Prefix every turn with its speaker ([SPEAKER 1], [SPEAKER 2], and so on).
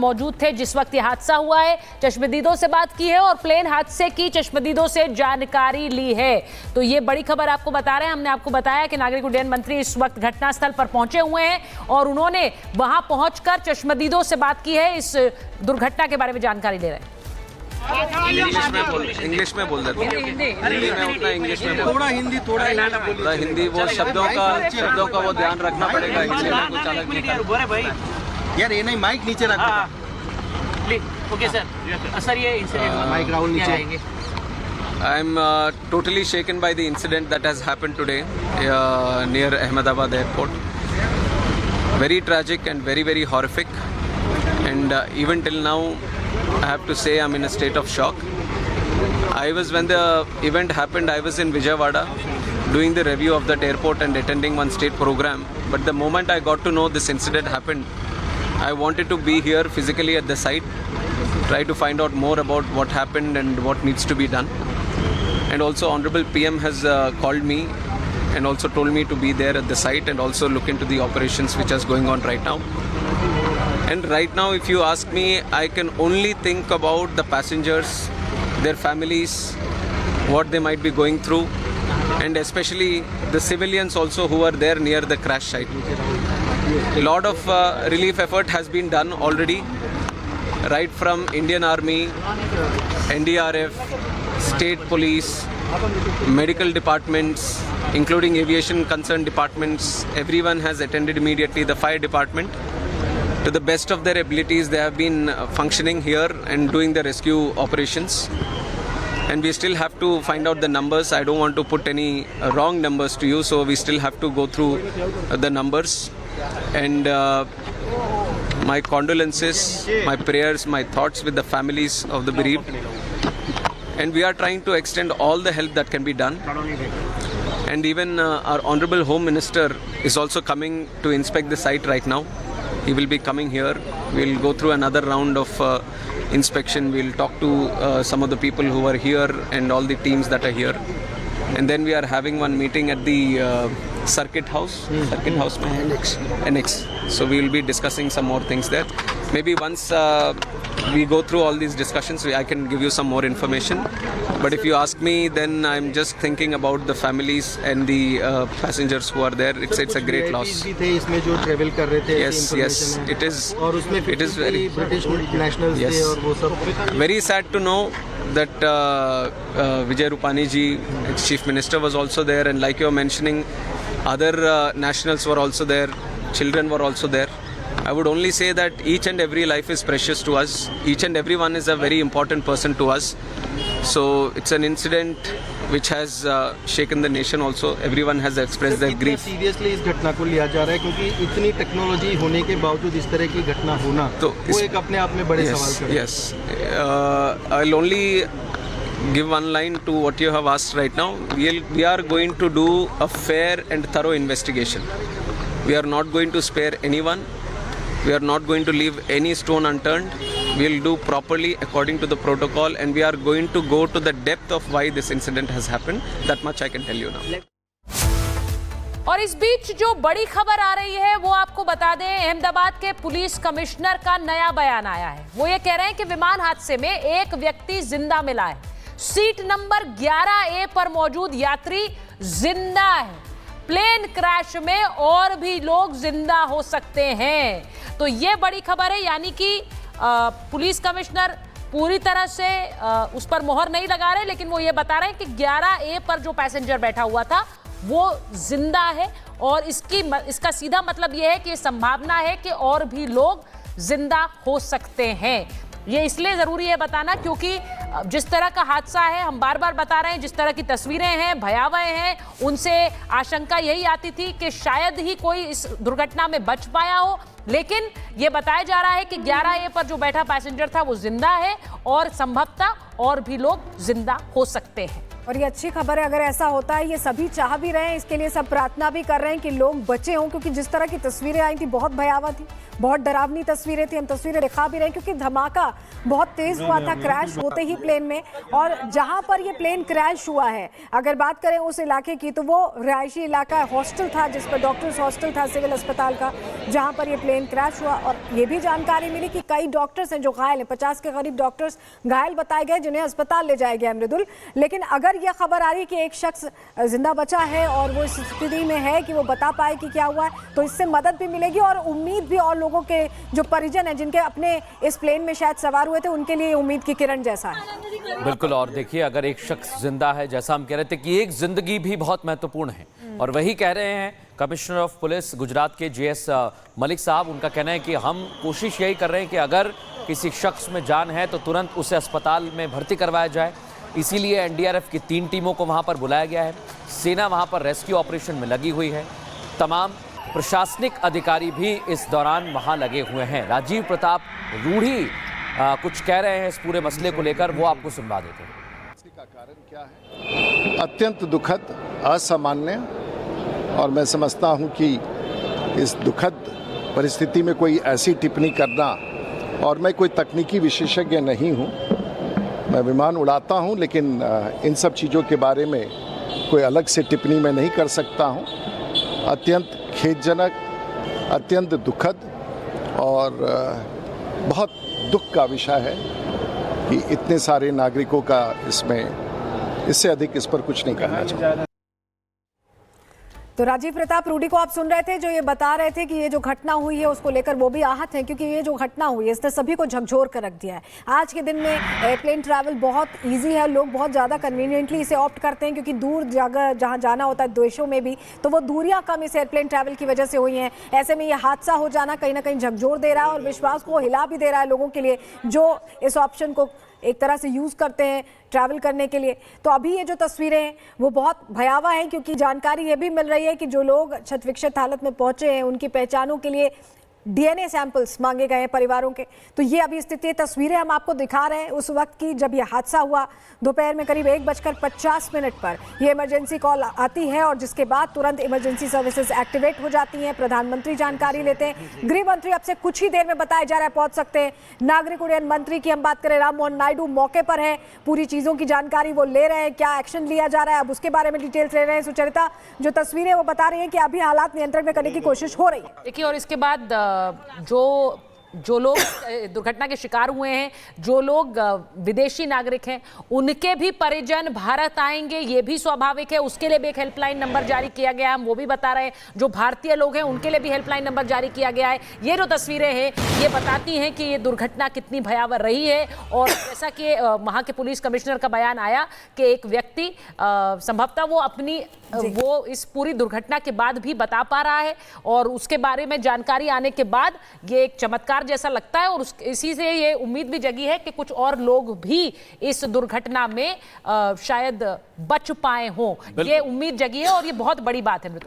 [SPEAKER 1] मौजूद थे जिस वक्त ये हादसा हुआ है। चश्मदीदों से बात की है और प्लेन हादसे की चश्मदीदों से जानकारी ली है। तो ये बड़ी खबर आपको बता रहे हैं। हमने आपको बताया कि नागरिक उड्डयन मंत्री इस वक्त घटनास्थल पर पहुंचे हुए हैं और उन्होंने वहां पहुंचकर चश्मदीदों से बात की है, इस दुर्घटना के बारे में जानकारी ले रहे हैं।
[SPEAKER 2] इंग्लिश में बोल देते हैं। हिंदी में उतना इंग्लिश में थोड़ा हिंदी थोड़ा हिंदी वो शब्दों का वो ध्यान रखना पड़ेगा। यार ये नहीं, माइक नीचे रखना।
[SPEAKER 3] Okay sir. सर ये
[SPEAKER 2] माइक राहुल नीचे आएंगे। I am totally shaken by the incident that has happened today near Ahmedabad airport. Very tragic and very, very horrific. And even till now, I have to say I'm in a state of shock. When the event happened, I was in Vijayawada doing the review of that airport and attending one state program. But the moment I got to know this incident happened, I wanted to be here physically at the site, try to find out more about what happened and what needs to be done. And also Honorable PM has called me and also told me to be there at the site and also look into the operations which is going on right now. And right now, if you ask me, I can only think about the passengers, their families, what they might be going through, and especially the civilians also who are there near the crash site. A lot of relief effort has been done already, right from Indian Army, NDRF, state police, medical departments, including aviation concerned departments. Everyone has attended immediately. The fire department, to the best of their abilities, they have been functioning here and doing the rescue operations. And we still have to find out the numbers. I don't want to put any wrong numbers to you, so we still have to go through the numbers. And my condolences, my prayers, my thoughts with the families of the bereaved. And we are trying to extend all the help that can be done. And even our Honorable Home Minister is also coming to inspect the site right now. He will be coming here. We'll go through another round of inspection. We'll talk to some of the people who are here and all the teams that are here. And then we are having one meeting at the Circuit House. Circuit House, Annex. So we will be discussing some more things there. Maybe once we go through all these discussions, I can give you some more information. But if you ask me, then I'm just thinking about the families and the passengers who are there. It's a great loss. Yes, it is. It is very
[SPEAKER 4] British nationals.
[SPEAKER 2] Yes. Very sad to know that Vijay Rupani ji, Chief Minister, was also there, and like you're mentioning, other nationals were also there. Children were also there. I would only say that each and every life is precious to us. Each and everyone is a very important person to us. So it's an incident which has shaken the nation also. Everyone has expressed their grief.
[SPEAKER 4] Seriously इस घटना को लिया जा रहा है क्योंकि इतनी technology होने के बावजूद इस तरह की घटना होना तो वो एक अपने आप में बड़े सवाल है.
[SPEAKER 2] Yes. I'll only give one line to what you have asked right now. We are going to do a fair and thorough investigation. We are not going to spare anyone. We are not going to leave any stone unturned. We will do properly according to the protocol, and we are going to go to the depth of why this incident has happened. That much I can tell you now.
[SPEAKER 1] और इस बीच जो बड़ी खबर आ रही है वो आपको बता दें, अहमदाबाद के पुलिस कमिश्नर का नया बयान आया है। वो ये कह रहे हैं कि विमान हादसे में एक व्यक्ति जिंदा मिला है। सीट नंबर 11A पर मौजूद यात्री जिंदा है। प्लेन क्रैश में और भी लोग जिंदा हो सकते हैं। तो ये बड़ी खबर है, यानी कि पुलिस कमिश्नर पूरी तरह से उस पर मोहर नहीं लगा रहे, लेकिन वो ये बता रहे हैं कि 11A पर जो पैसेंजर बैठा हुआ था वो जिंदा है। और इसका सीधा मतलब ये है कि संभावना है कि और भी लोग जिंदा हो सकते हैं। ये इसलिए ज़रूरी है बताना क्योंकि जिस तरह का हादसा है, हम बार बार बता रहे हैं, जिस तरह की तस्वीरें हैं भयावह हैं, उनसे आशंका यही आती थी कि शायद ही कोई इस दुर्घटना में बच पाया हो। लेकिन ये बताया जा रहा है कि 11A पर जो बैठा पैसेंजर था वो जिंदा है और संभवतः और भी लोग जिंदा हो सकते हैं।
[SPEAKER 5] और ये अच्छी खबर है अगर ऐसा होता है। ये सभी चाह भी रहे हैं, इसके लिए सब प्रार्थना भी कर रहे हैं कि लोग बचे हों, क्योंकि जिस तरह की तस्वीरें आई थी बहुत भयावह थी, बहुत डरावनी तस्वीरें थी। हम तस्वीरें दिखा भी रहे हैं क्योंकि धमाका बहुत तेज हुआ था क्रैश होते ही प्लेन में। और जहां पर ये प्लेन क्रैश हुआ है, अगर बात करें उस इलाके की, तो वो रिहायशी इलाका हॉस्टल था जिस पर डॉक्टर्स हॉस्टल था सिविल अस्पताल का, जहां पर ये प्लेन क्रैश हुआ। और ये भी जानकारी मिली कि कई डॉक्टर्स हैं जो घायल हैं, 50 के करीब डॉक्टर्स घायल बताए गए जिन्हें अस्पताल ले जाया गया मृदुल। लेकिन अगर यह खबर आ रही है कि एक शख्स जिंदा बचा है और वो इस स्थिति में है कि वो बता पाए कि क्या हुआ है, तो इससे मदद भी मिलेगी और उम्मीद भी, और लोगों के जो परिजन हैं जिनके अपने इस प्लेन में शायद सवार हुए थे, उनके लिए उम्मीद की किरण जैसा है।
[SPEAKER 6] बिल्कुल। और देखिए, अगर एक शख्स जिंदा है, जैसा हम कह रहे थे कि एक जिंदगी भी बहुत महत्वपूर्ण है, और वही कह रहे हैं कमिश्नर ऑफ पुलिस गुजरात के JS मलिक साहब। उनका कहना है कि हम कोशिश यही कर रहे हैं कि अगर किसी शख्स में जान है तो तुरंत उसे अस्पताल में भर्ती करवाया जाए। इसीलिए NDRF की 3 टीमों को वहां पर बुलाया गया है। सेना वहां पर रेस्क्यू ऑपरेशन में लगी हुई है। तमाम प्रशासनिक अधिकारी भी इस दौरान वहां लगे हुए हैं। राजीव प्रताप रूढ़ी कुछ कह रहे हैं इस पूरे मसले को लेकर, वो आपको सुनवा देते हैं।
[SPEAKER 7] इसका कारण क्या है? अत्यंत दुखद, असामान्य, और मैं समझता हूं कि इस दुखद परिस्थिति में कोई ऐसी टिप्पणी करना, और मैं कोई तकनीकी विशेषज्ञ नहीं हूं, मैं विमान उड़ाता हूं, लेकिन इन सब चीज़ों के बारे में कोई अलग से टिप्पणी मैं नहीं कर सकता हूं। अत्यंत खेदजनक, अत्यंत दुखद और बहुत दुख का विषय है कि इतने सारे नागरिकों का इसमें, इससे अधिक इस पर कुछ नहीं कहना चाहिए।
[SPEAKER 5] तो राजीव प्रताप रूडी को आप सुन रहे थे, जो ये बता रहे थे कि ये जो घटना हुई है उसको लेकर वो भी आहत हैं, क्योंकि ये जो घटना हुई है इसने सभी को झकझोर कर रख दिया है। आज के दिन में एयरप्लेन ट्रैवल बहुत इजी है, लोग बहुत ज़्यादा कन्वीनियंटली इसे ऑप्ट करते हैं, क्योंकि दूर जगह जहाँ जाना होता है देशों में भी, तो वो दूरियाँ कम इस एयरप्लेन ट्रैवल की वजह से हुई हैं। ऐसे में ये हादसा हो जाना कहीं ना कहीं झकझोर दे रहा है और विश्वास को हिला भी दे रहा है लोगों के लिए जो इस ऑप्शन को एक तरह से यूज़ करते हैं ट्रैवल करने के लिए। तो अभी ये जो तस्वीरें हैं वो बहुत भयावह हैं, क्योंकि जानकारी ये भी मिल रही है कि जो लोग क्षत विक्षत हालत में पहुंचे हैं उनकी पहचानों के लिए DNA सैंपल्स मांगे गए हैं परिवारों के। तो ये अभी स्थिति, तस्वीरें हम आपको दिखा रहे हैं उस वक्त की जब यह हादसा हुआ। दोपहर में करीब 1:50 पर ये इमरजेंसी कॉल आती है और जिसके बाद तुरंत इमरजेंसी सर्विसेज एक्टिवेट हो जाती हैं। प्रधानमंत्री जानकारी लेते हैं, गृह मंत्री अब से कुछ ही देर में बताया जा रहा है पहुंच सकते हैं। नागरिक उड्डयन मंत्री की हम बात करें, राम मोहन नायडू मौके पर है, पूरी चीज़ों की जानकारी वो ले रहे हैं, क्या एक्शन लिया जा रहा है अब उसके बारे में डिटेल्स ले रहे हैं। सुचरिता, जो तस्वीरें वो बता रही हैं कि अभी हालात नियंत्रण में करने की कोशिश हो रही है।
[SPEAKER 1] देखिए, और इसके बाद जो लोग दुर्घटना के शिकार हुए हैं, जो लोग विदेशी नागरिक हैं, उनके भी परिजन भारत आएंगे, ये भी स्वाभाविक है। उसके लिए भी एक हेल्पलाइन नंबर जारी किया गया है, हम वो भी बता रहे हैं। जो भारतीय लोग हैं उनके लिए भी हेल्पलाइन नंबर जारी किया गया है। ये जो तस्वीरें हैं ये बताती हैं कि ये दुर्घटना कितनी भयावह रही है। और जैसा कि वहाँ के पुलिस कमिश्नर का बयान आया कि एक व्यक्ति संभवतः वो इस पूरी दुर्घटना के बाद भी बता पा रहा है, और उसके बारे में जानकारी आने के बाद ये एक चमत्कार जैसा लगता है। और इसी से ये उम्मीद भी जगी है कि कुछ और लोग भी इस दुर्घटना में शायद बच पाए हों। ये उम्मीद जगी है और ये बहुत बड़ी बात है।